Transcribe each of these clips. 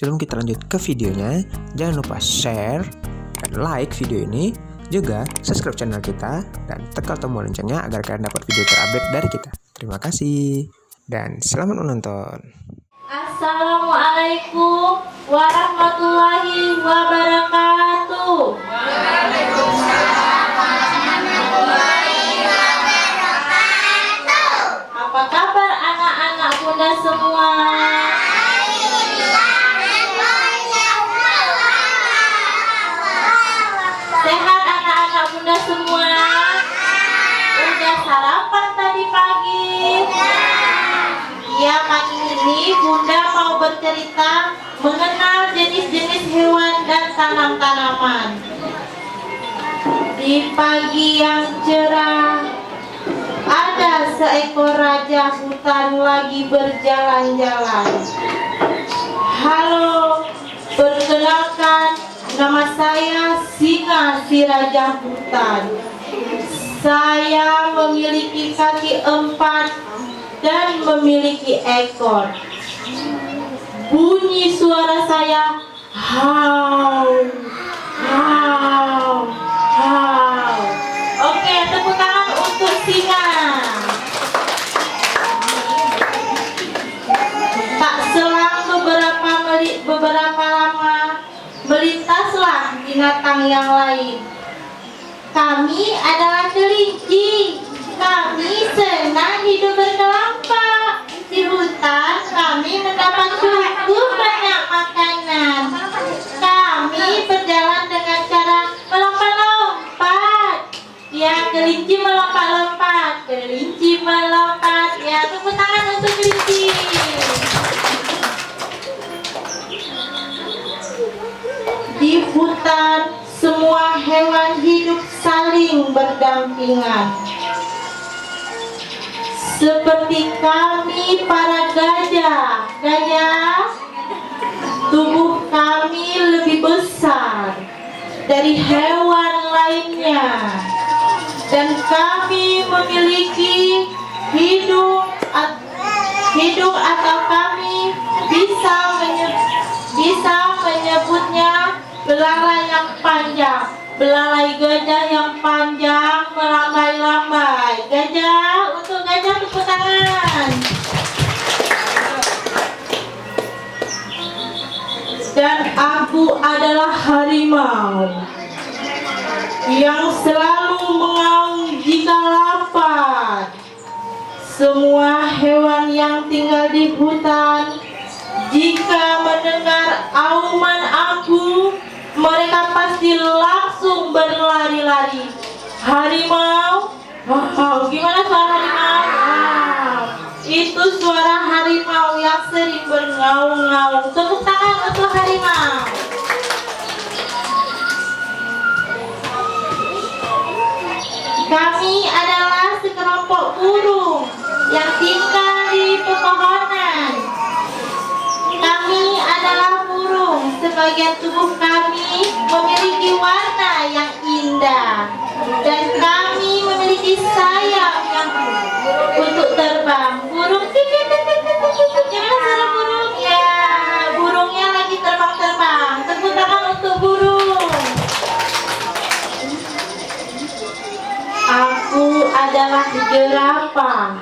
sebelum kita lanjut ke videonya, jangan lupa share dan like video ini, juga subscribe channel kita dan tekan tombol loncengnya agar kalian dapat video terupdate dari kita. Terima kasih dan selamat menonton. Assalamualaikum warahmatullahi wabarakatuh. Waalaikumsalam warahmatullahi wabarakatuh. Apa kabar anak-anak bunda semua? Sehat anak-anak bunda semua? Udah sarapan tadi pagi? Ya, pagi ini bunda mau bercerita mengenal jenis-jenis hewan dan tanam-tanaman. Di pagi yang cerah, ada seekor raja hutan lagi berjalan-jalan. Halo, perkenalkan, nama saya Singa si Raja Hutan. Saya memiliki kaki 4 dan memiliki ekor. Bunyi suara saya haw, haw, haw. Oke, tepuk tangan untuk singa. Tak selang beberapa lama melintaslah binatang yang lain. Kami adalah kelinci. Kami senang hidup berkelompok. Di hutan kami mendapat cukup banyak makanan. Kami berjalan dengan cara melompat-lompat. Ya, kelinci melompat-lompat. Kelinci melompat. Ya, tepuk tangan untuk kelinci. Di hutan semua hewan hidup saling berdampingan. Seperti kami para gajah. Tubuh kami lebih besar dari hewan lainnya. Dan kami memiliki hidung atau kami bisa menyebutnya belalai yang panjang. Belalai gajah yang panjang melambai-lambai. Gajah, untuk gajah tepuk tangan. Dan aku adalah harimau yang selalu mengaum jika lapar. Semua hewan yang tinggal di hutan, jika mendengar auman aku, mereka pasti langsung berlari-lari. Harimau, wow, gimana suara harimau? Wow, itu suara harimau yang sering berngaung-ngaung. Tepuk tangan untuk harimau. Kami adalah sekelompok burung yang tinggal di pepohonan. Kami adalah burung. Sebagian tubuh kami memiliki warna yang indah, dan kami memiliki sayap yang untuk terbang. Burung, gimana suara burung? Ya, burungnya lagi terbang-terbang. Tepuk tangan untuk burung. Aku adalah jerapah.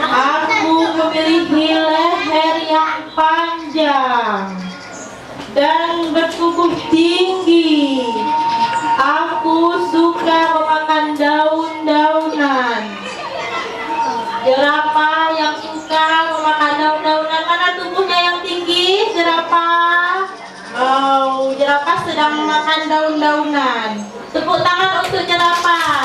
Aku memiliki leher yang panjang dan bertubuh tinggi. Aku suka memakan daun-daunan. Jerapah yang suka memakan daun-daunan. Mana tubuhnya yang tinggi? Jerapah. Oh, jerapah sedang makan daun-daunan. Tepuk tangan untuk jerapah.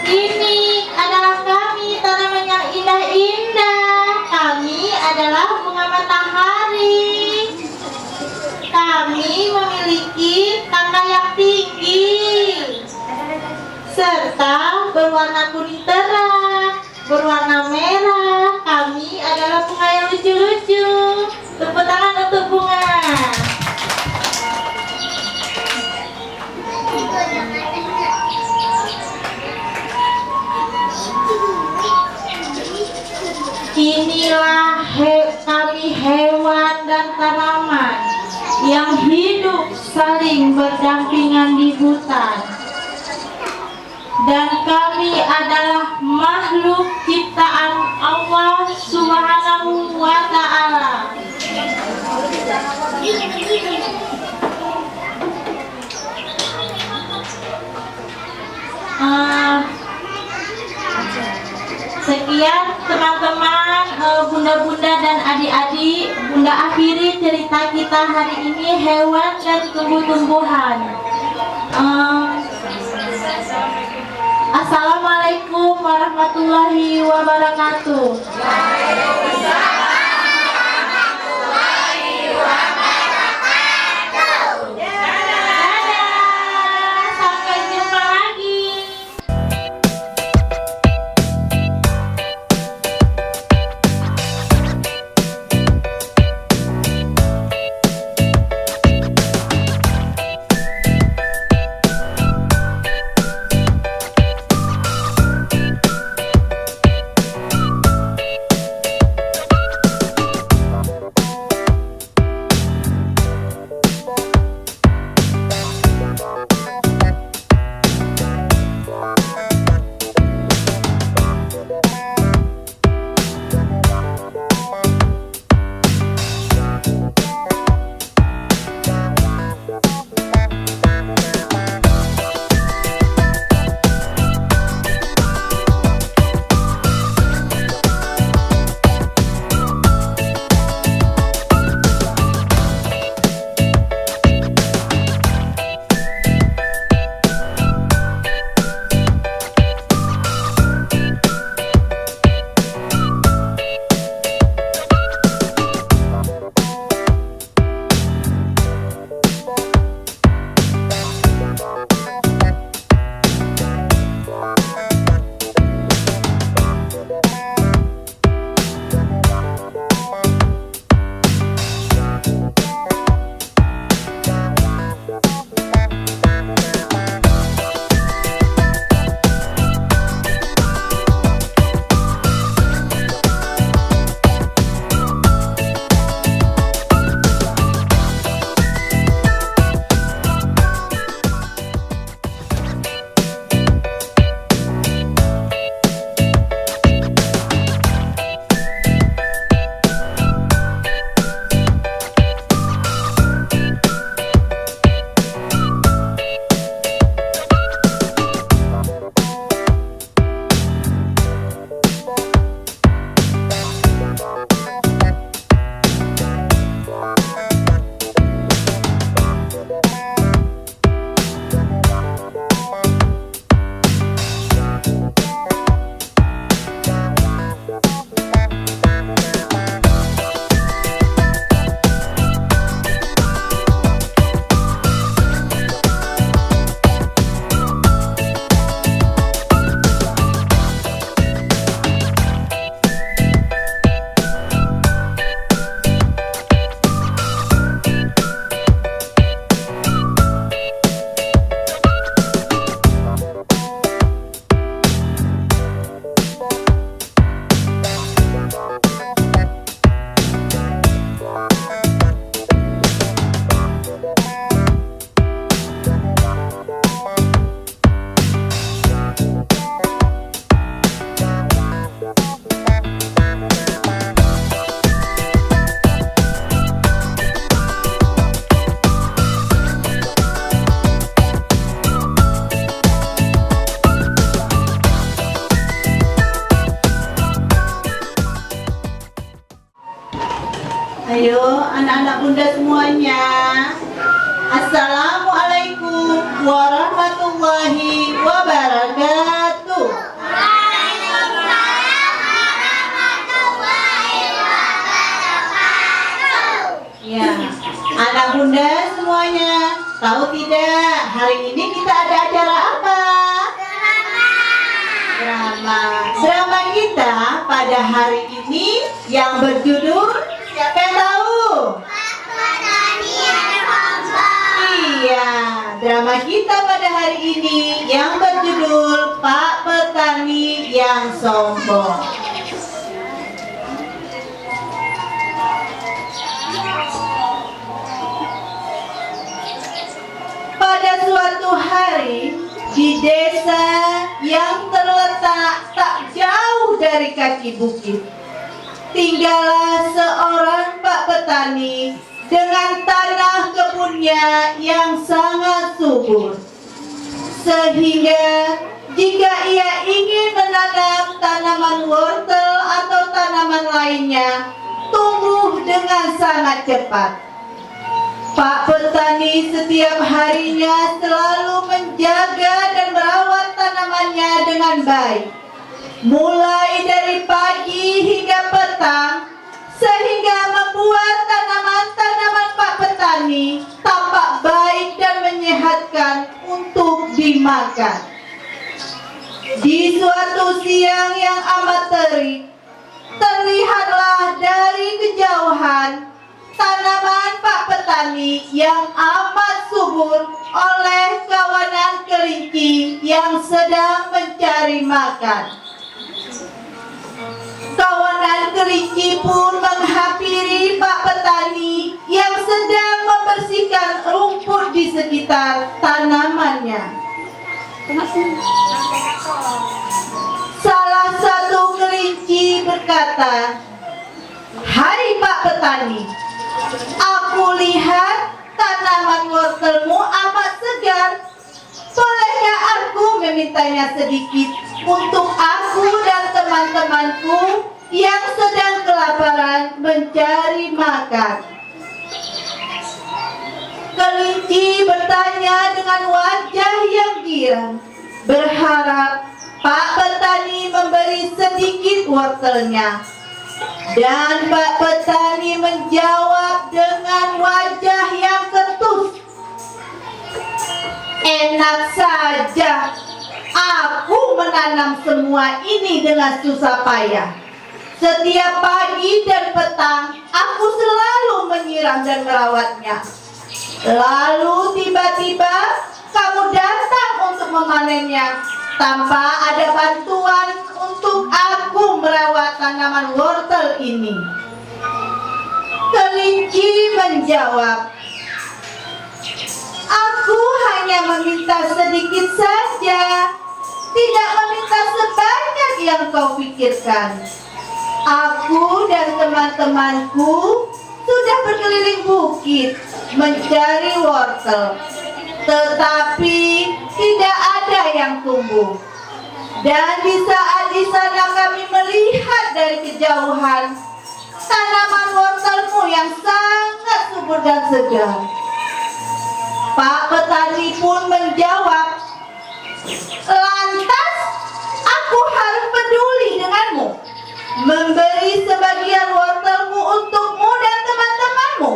Ini adalah kami, tanaman yang indah-indah. Kami adalah bunga matahari. Kami memiliki tangga yang tinggi serta berwarna kuning terang, berwarna merah. Kami adalah bunga yang lucu-lucu. Tepuk tangan untuk bunga. Inilah kami hewan dan tanaman yang hidup saling berdampingan di hutan. Dan kami adalah makhluk ciptaan Allah Subhanahu wa Ta'ala. Sekian teman-teman, bunda-bunda dan adik-adik, bunda akhiri cerita kita hari ini hewan dan tumbuh-tumbuhan. Assalamualaikum warahmatullahi wabarakatuh. Ayo anak-anak bunda semuanya, Assalamualaikum warahmatullahi wabarakatuh. Ya, anak bunda semuanya, tahu tidak hari ini kita ada acara apa? Drama kita pada hari ini yang berjudul, siapa yang tahu? Iya, drama kita pada hari ini yang berjudul Pak Petani yang Sombong. di desa yang terletak tak jauh dari kaki bukit, tinggallah seorang pak petani dengan tanah kebunnya yang sangat subur. Sehingga jika ia ingin menanam tanaman wortel atau tanaman lainnya, tumbuh dengan sangat cepat. Pak petani setiap harinya selalu menjaga dan merawat tanamannya dengan baik, mulai dari pagi hingga petang, sehingga membuat tanaman-tanaman Pak petani tampak baik dan menyehatkan untuk dimakan. Di suatu siang yang amat terik, terlihatlah dari kejauhan tanaman Pak petani yang amat subur oleh kawanan kelinci yang sedang mencari makan. Kawanan kelinci pun menghampiri Pak petani yang sedang membersihkan rumput di sekitar tanamannya. Salah satu kelinci berkata, "Hai Pak petani, aku lihat tanaman wortelmu amat segar. Bolehkah aku memintanya sedikit untuk aku dan teman-temanku yang sedang kelaparan mencari makan?" Kelinci bertanya dengan wajah yang girang, berharap Pak petani memberi sedikit wortelnya. Dan Pak petani menjawab dengan wajah yang ketus, "Enak saja, aku menanam semua ini dengan susah payah. Setiap pagi dan petang aku selalu menyiram dan merawatnya. Lalu tiba-tiba kamu datang untuk memanennya tanpa ada bantuan untuk aku merawat tanaman wortel ini." Kelinci menjawab, "Aku hanya meminta sedikit saja, tidak meminta sebanyak yang kau pikirkan. Aku dan teman-temanku sudah berkeliling bukit mencari wortel, tetapi tidak ada yang tumbuh. Dan di saat di sana kami melihat dari kejauhan tanaman wortelmu yang sangat subur dan segar." Pak petani pun menjawab, "Lantas aku harus peduli denganmu, memberi sebagian wortelmu untukmu dan teman-temanmu?"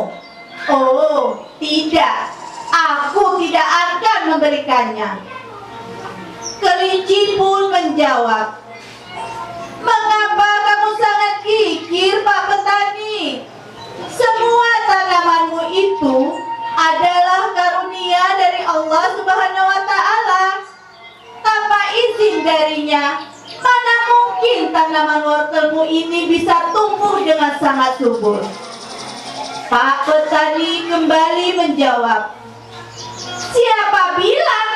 "Oh, tidak, aku tidak akan memberikannya." Kelinci pun menjawab, "Mengapa kamu sangat kikir, Pak petani? Semua tanamanmu itu adalah karunia dari Allah Subhanahu wa Ta'ala. Tanpa izin darinya, mana mungkin tanaman wortelmu ini bisa tumbuh dengan sangat subur?" Pak petani kembali menjawab, "Siapa bilang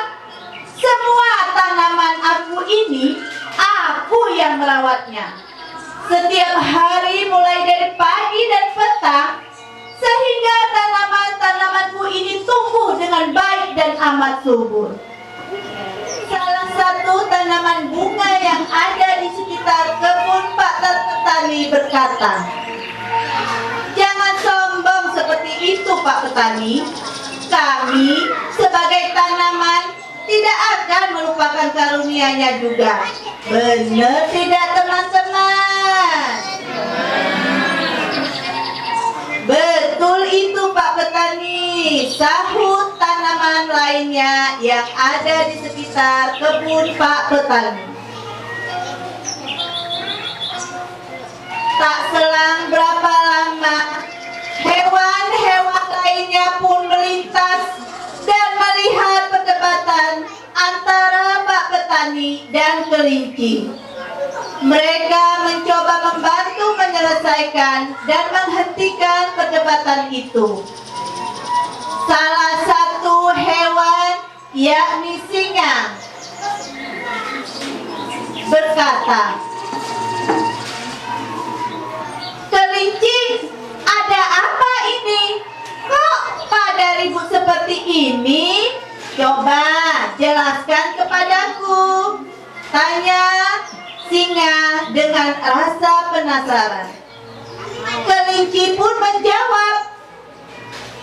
semua tanaman aku ini aku yang merawatnya? Setiap hari mulai dari pagi dan petang, sehingga tanaman-tanamanku ini tumbuh dengan baik dan amat subur." Salah satu tanaman bunga yang ada di sekitar kebun Pak petani berkata, "Jangan sombong seperti itu Pak petani. Kami sebagai tanaman tidak akan melupakan karunia-Nya juga. Benar tidak teman-teman?" "Betul itu Pak petani," sahut tanaman lainnya yang ada di sekitar kebun Pak petani. Tak selang berapa lama, hewan-hewan lainnya pun melintas dan melihat perdebatan antara Pak petani dan kelinci. Mereka mencoba membantu menyelesaikan dan menghentikan perdebatan itu. Salah satu hewan, yakni singa, berkata, "Kelinci, ada apa ini? Kok pada ribut seperti ini? Coba jelaskan kepadaku," tanya singa dengan rasa penasaran. Kelinci pun menjawab,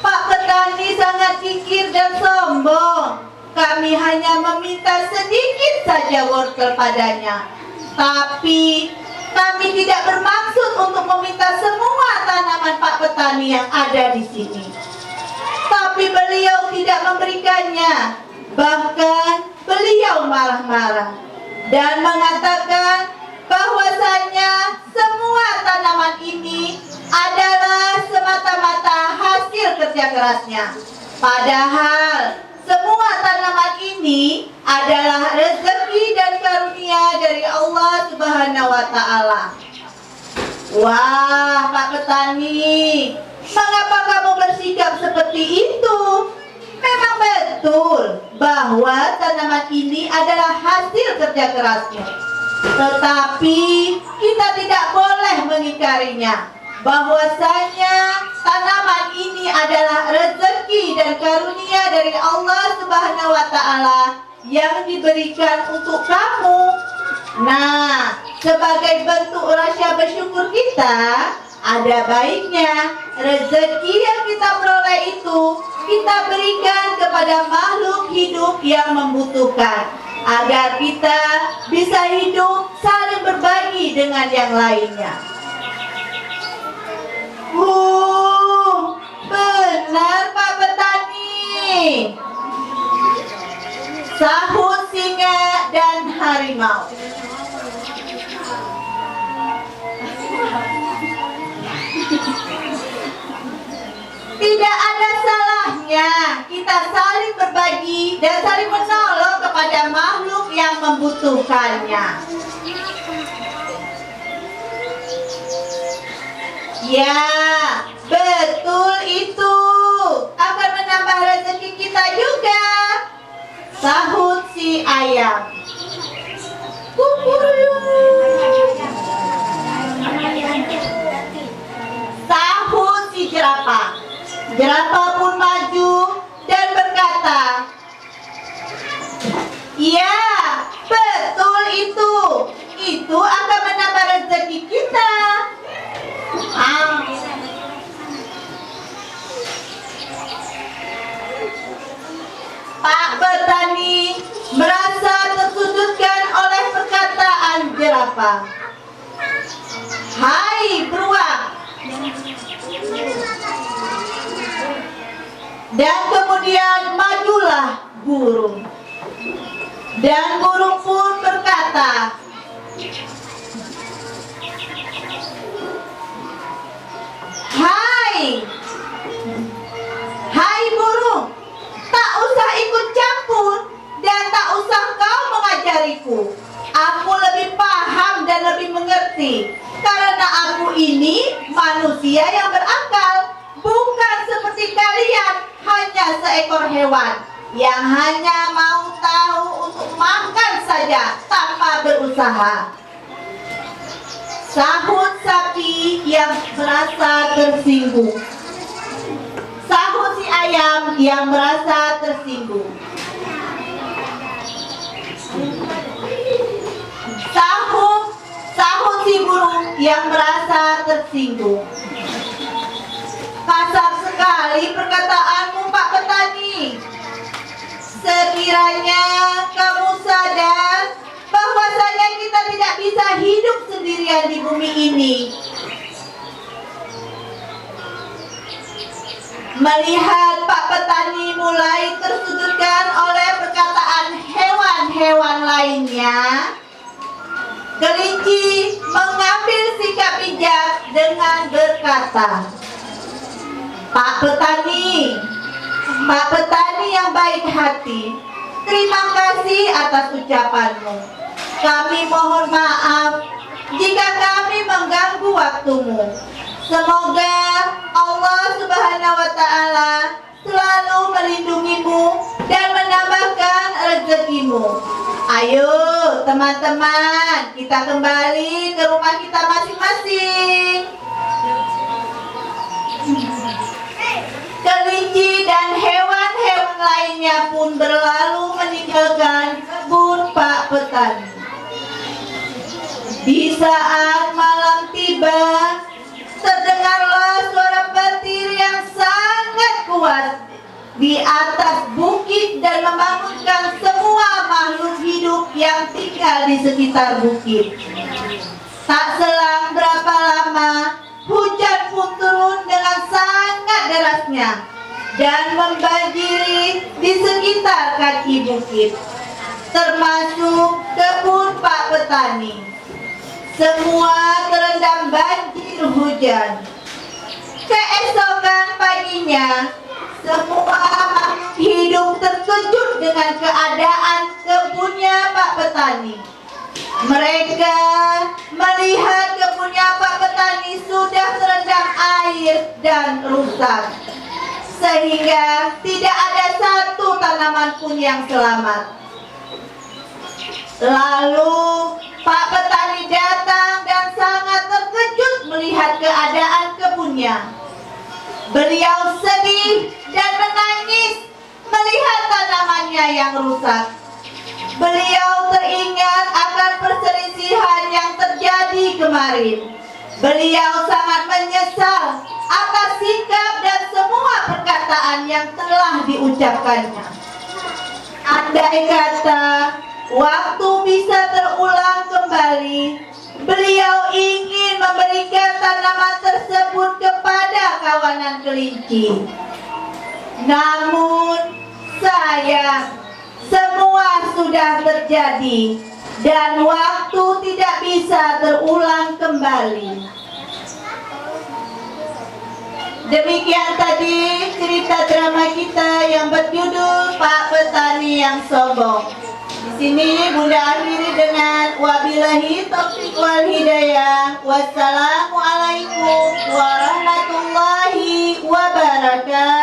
"Pak petani sangat kikir dan sombong. Kami hanya meminta sedikit saja wortel padanya. Tapi kami tidak bermaksud untuk meminta semua tanaman Pak petani yang ada di sini. Tapi beliau tidak memberikannya. Bahkan beliau marah-marah dan mengatakan bahwasanya semua tanaman ini adalah semata-mata hasil kerja kerasnya. Padahal semua tanaman ini adalah rezeki dan karunia dari Allah Subhanahu wa Ta'ala." "Wah, Pak petani, mengapa kamu bersikap seperti itu? Memang betul bahwa tanaman ini adalah hasil kerja kerasnya. Tetapi kita tidak boleh mengingkarinya, bahwasanya tanaman ini adalah rezeki dan karunia dari Allah Subhanahu wa Ta'ala yang diberikan untuk kamu. Nah, sebagai bentuk rasa bersyukur kita, ada baiknya rezeki yang kita peroleh itu kita berikan kepada makhluk hidup yang membutuhkan, agar kita bisa hidup saling berbagi dengan yang lainnya." Benar Pak petani," sahut singa dan harimau. Tidak ada salahnya kita saling berbagi dan saling menolong kepada makhluk yang membutuhkannya. Ya, betul itu. Akan menambah rezeki kita juga, sahut si ayam. Sahut si jerapah. Jerapah pun maju dan berkata, "Ya, betul itu. Itu akan menambah rezeki kita." Pak petani merasa tersudutkan oleh perkataan jerapah. "Hai beruang." Dan kemudian majulah burung. Dan burung pun berkata, Hai burung, tak usah ikut campur dan tak usah kau mengajariku. Aku lebih paham dan lebih mengerti, karena aku ini manusia yang berakal, bukan seperti kalian hanya seekor hewan yang hanya mau tahu untuk makan saja tanpa berusaha. Sahut sapi yang merasa tersinggung. Sahut si ayam yang merasa tersinggung. Sahut si burung yang merasa tersinggung. Kasar sekali perkataanmu, Pak petani. Sekiranya kamu sadar bahwasanya kita tidak bisa hidup sendirian di bumi ini. Melihat Pak petani mulai tersudutkan oleh perkataan hewan-hewan lainnya, kelinci mengambil sikap bijak dengan berkata, Pak petani yang baik hati, terima kasih atas ucapanmu. Kami mohon maaf jika kami mengganggu waktumu. Semoga Allah Subhanahu wa Ta'ala selalu melindungimu dan menambahkan rezekimu. Ayo teman-teman, kita kembali ke rumah kita masing-masing. Kelinci dan hewan-hewan lainnya pun berlalu meninggalkan kebun Pak Petani. Di saat malam tiba, terdengarlah suara petir yang sangat kuat di atas bukit dan membangunkan semua makhluk hidup yang tinggal di sekitar bukit. Tak selang berapa lama, hujan pun turun dengan sangat derasnya dan membanjiri di sekitar kaki bukit, termasuk kebun Pak Petani. Semua terendam banjir hujan. Keesokan paginya, semua makhluk hidup terkejut dengan keadaan kebunnya Pak Petani. Mereka melihat kebunnya Pak Petani sudah terendam air dan rusak, sehingga tidak ada satu tanaman pun yang selamat. Lalu Pak Petani datang dan sangat terkejut melihat keadaan kebunnya. Beliau sedih dan menangis melihat tanamannya yang rusak. Beliau teringat akan perselisihan yang terjadi kemarin. Beliau sangat menyesal atas sikap dan semua perkataan yang telah diucapkannya. Andai kata waktu bisa terulang kembali, beliau ingin memberikan tanaman tersebut kepada kawanan kelinci. Namun sayang, semua sudah terjadi dan waktu tidak bisa terulang kembali. Demikian tadi cerita drama kita yang berjudul Pak Petani yang Sombong. Di sini Bunda akhiri dengan wabillahi taufiq wal hidayah. Wassalamualaikum warahmatullahi wabarakatuh.